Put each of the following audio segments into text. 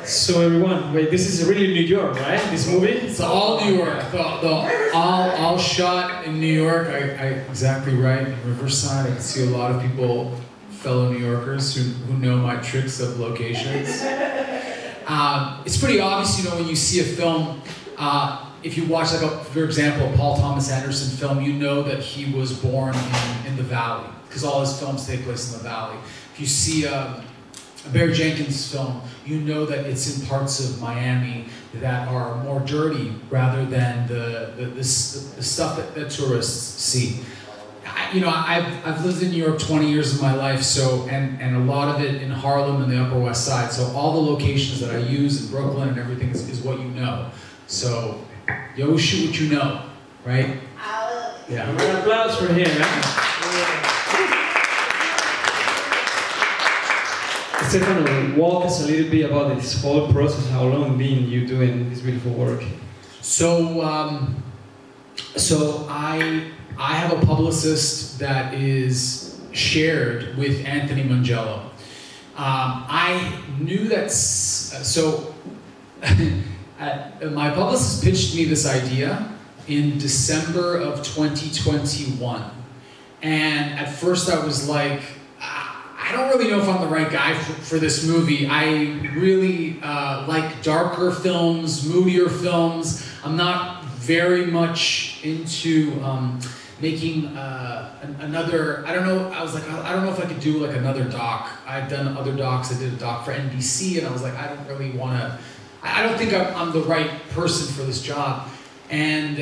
So everyone, wait, this is really New York, right? This movie? It's all New York. All shot in New York. Exactly right. In Riverside, I can see a lot of people, fellow New Yorkers, who know my tricks of locations. It's pretty obvious, you know, when you see a film. If you watch, like, for example, a Paul Thomas Anderson film, you know that he was born in the Valley, because all his films take place in the Valley. If you see a Barry Jenkins film, you know that it's in parts of Miami that are more dirty rather than the stuff that tourists see. I've lived in New York 20 years of my life, so and a lot of it in Harlem and the Upper West Side. So all the locations that I use in Brooklyn and everything is what you know. So you always shoot what you know, right? Yeah. A round of applause for him. Stefano, walk us a little bit about this whole process. How long been you doing this beautiful work? So I have a publicist that is shared with Anthony Mangello. I knew that. My publicist pitched me this idea in December of 2021, and at first I was like, I don't really know if I'm the right guy for this movie. I really like darker films, moodier films. I'm not very much into making another, I don't know, I was like, I don't know if I could do like another doc. I've done other docs. I did a doc for NBC, and I was like, I don't really want to, I don't think I'm the right person for this job. And,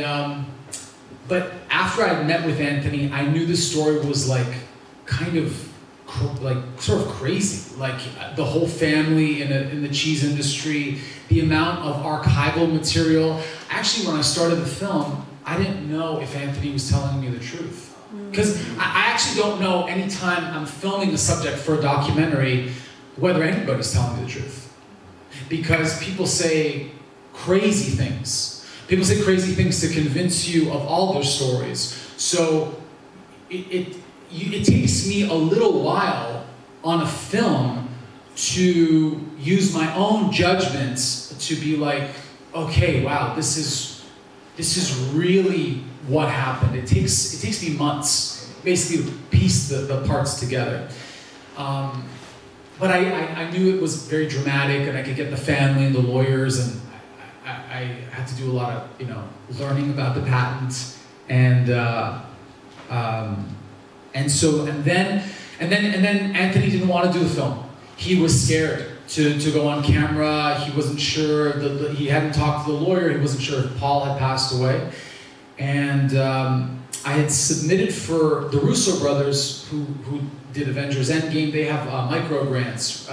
but after I met with Anthony, I knew the story was like kind of like sort of crazy, like the whole family in the cheese industry, the amount of archival material. Actually, when I started the film, I didn't know if Anthony was telling me the truth. Because I actually don't know anytime I'm filming a subject for a documentary whether anybody's telling me the truth. Because people say crazy things. People say crazy things to convince you of all their stories. So it takes me a little while on a film to use my own judgments to be like, okay, wow, this is really what happened. It takes me months, basically, to piece the parts together. But I knew it was very dramatic, and I could get the family and the lawyers, and I had to do a lot of, learning about the patent, and then Anthony didn't want to do the film. He was scared to go on camera. He wasn't sure. He hadn't talked to the lawyer. He wasn't sure if Paul had passed away. And I had submitted for the Russo brothers, who did Avengers Endgame. They have micro grants.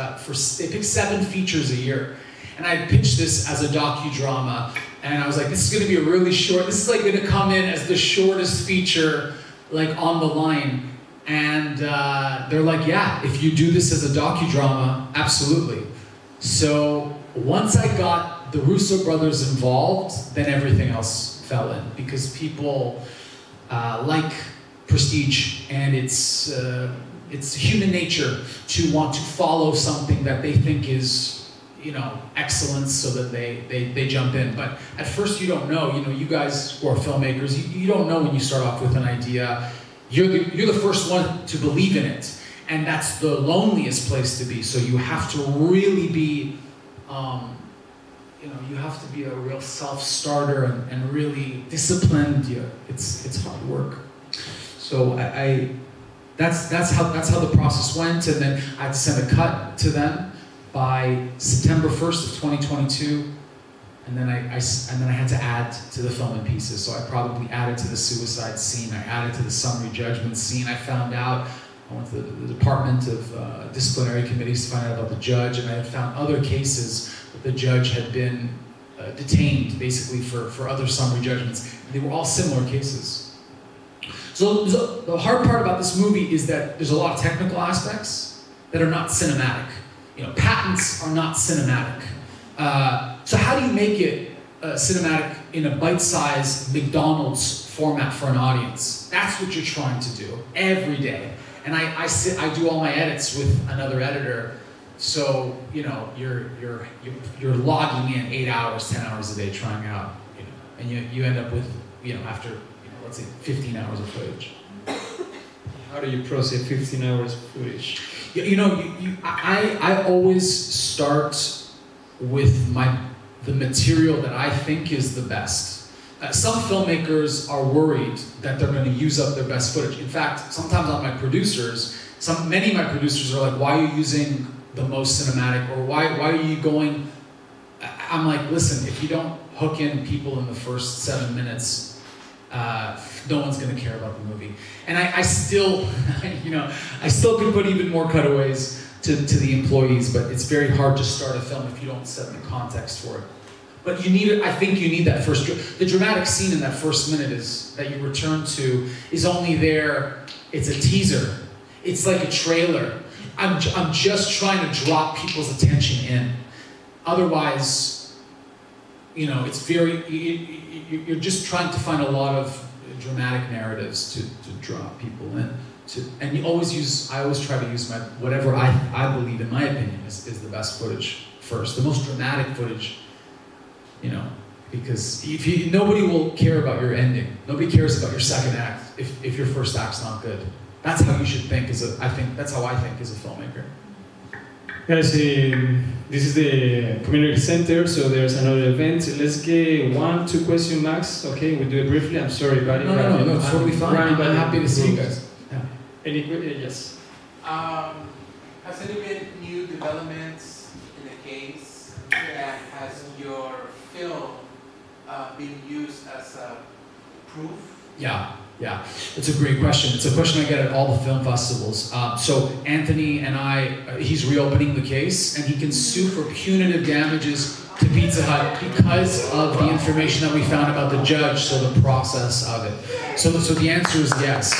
They pick 7 features a year. And I pitched this as a docudrama. And I was like, this is going to be a really short. This is like going to come in as the shortest feature, like on the line. And they're like, yeah, if you do this as a docudrama, absolutely. So once I got the Russo brothers involved, then everything else fell in, because people like prestige, and it's human nature to want to follow something that they think is, excellence, so that they jump in. But at first you don't know. You guys who are filmmakers, you don't know when you start off with an idea. You're the first one to believe in it, and that's the loneliest place to be. So you have to really be, you have to be a real self-starter and really disciplined. It's hard work. So that's how the process went, and then I had to send a cut to them by September 1st of 2022. And then I had to add to the film in pieces. So I probably added to the suicide scene. I added to the summary judgment scene. I found out I went to the Department of Disciplinary Committees to find out about the judge, and I had found other cases that the judge had been detained basically for other summary judgments. They were all similar cases. So the hard part about this movie is that there's a lot of technical aspects that are not cinematic. Patents are not cinematic. So how do you make it cinematic in a bite-sized McDonald's format for an audience? That's what you're trying to do every day. And I do all my edits with another editor. So you're logging in 8 hours, 10 hours a day trying out, and you end up with after let's say 15 hours of footage. How do you process 15 hours of footage? I always start with the material that I think is the best. Some filmmakers are worried that they're going to use up their best footage. In fact, sometimes on my producers, many of my producers are like, "Why are you using the most cinematic?" Or why are you going? I'm like, listen, if you don't hook in people in the first 7 minutes, no one's going to care about the movie. And I still, I still can put even more cutaways to the employees, but it's very hard to start a film if you don't set the context for it. But I think you need that the dramatic scene in that first minute that you return to is only there, it's a teaser. It's like a trailer. I'm just trying to drop people's attention in. Otherwise, it's you're just trying to find a lot of dramatic narratives to draw people in. And I always try to use whatever I believe, in my opinion, is the best footage first, the most dramatic footage, because nobody will care about your ending. Nobody cares about your second act if your first act's not good. That's how you should think that's how I think as a filmmaker. Guys, this is the community center, so there's another event. Let's get 1-2 questions max. Okay, we'll do it briefly. I'm sorry, buddy. No, it's totally fine. I'm happy to see you guys. Yeah. Yes. Has there been new developments in the case, and has your film been used as a proof? Yeah, it's a great question. It's a question I get at all the film festivals. So Anthony and he's reopening the case, and he can sue for punitive damages to Pizza Hut because of the information that we found about the judge, so the process of it. So the answer is yes.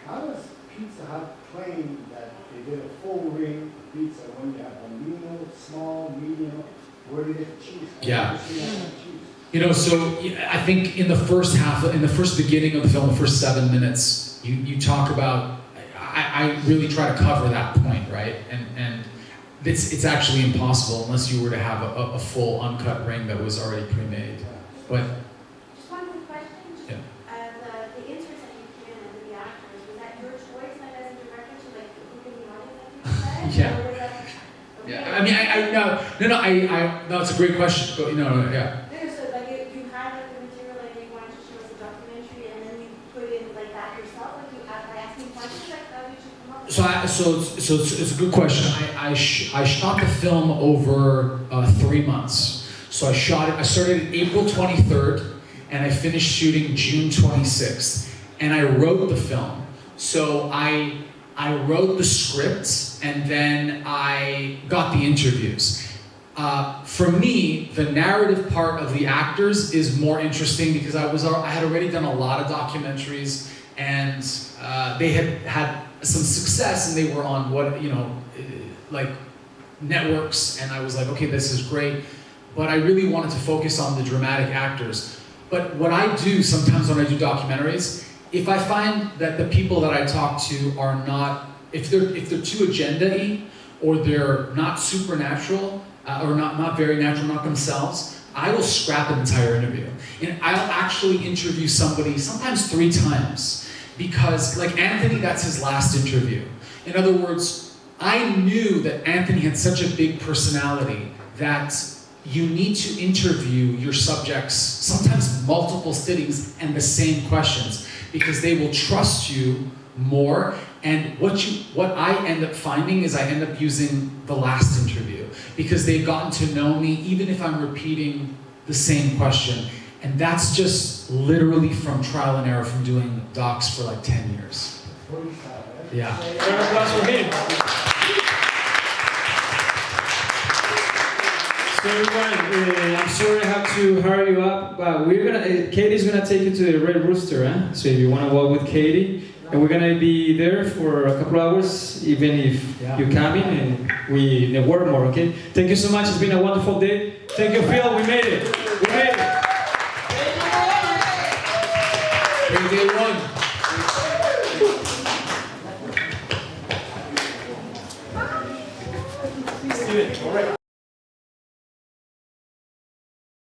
How does Pizza Hut claim that they did a full ring pizza when you have a medium, small, medium? Where did it cheese? Yeah. So I think in the first beginning of the film, the first 7 minutes, you talk about, I really try to cover that point, right? And it's actually impossible unless you were to have a full uncut ring that was already pre-made. But just one quick question. The inserts that you put in as the actors, was that your choice, as a director, to who in the audience, Yeah. Or was that, yeah, I mean, no, it's a great question. But, yeah. No, so you had the material you wanted to show us a documentary, and then you put in that yourself, by asking questions how did you come up with So it's a good question. I shot the film over 3 months. So I started April 23rd, and I finished shooting June 26th. And I wrote the film. So I wrote the script, and then I got the interviews. For me, the narrative part of the actors is more interesting because I had already done a lot of documentaries, and they had some success, and they were on networks, and I was like, okay, this is great, but I really wanted to focus on the dramatic actors. But what I do sometimes when I do documentaries, if I find that the people that I talk to are not, if they're too agenda-y, or they're not supernatural, or not very natural, not themselves, I will scrap an entire interview. And I'll actually interview somebody, sometimes 3 times, because like Anthony, that's his last interview. In other words, I knew that Anthony had such a big personality that you need to interview your subjects, sometimes multiple sittings, and the same questions, because they will trust you more. And what I end up finding is I end up using the last interview, because they've gotten to know me, even if I'm repeating the same question. And that's just literally from trial and error from doing docs for like 10 years. Yeah. Round of applause for him. So everyone, I'm sorry I have to hurry you up, but we're gonna. Katie's gonna take you to the Red Rooster, huh? So if you wanna walk with Katie, and we're gonna be there for a couple hours, even if you come in and we network more. Okay? Thank you so much. It's been a wonderful day. Thank you, Phil. We made it. We made it. Day one. Steven, all right.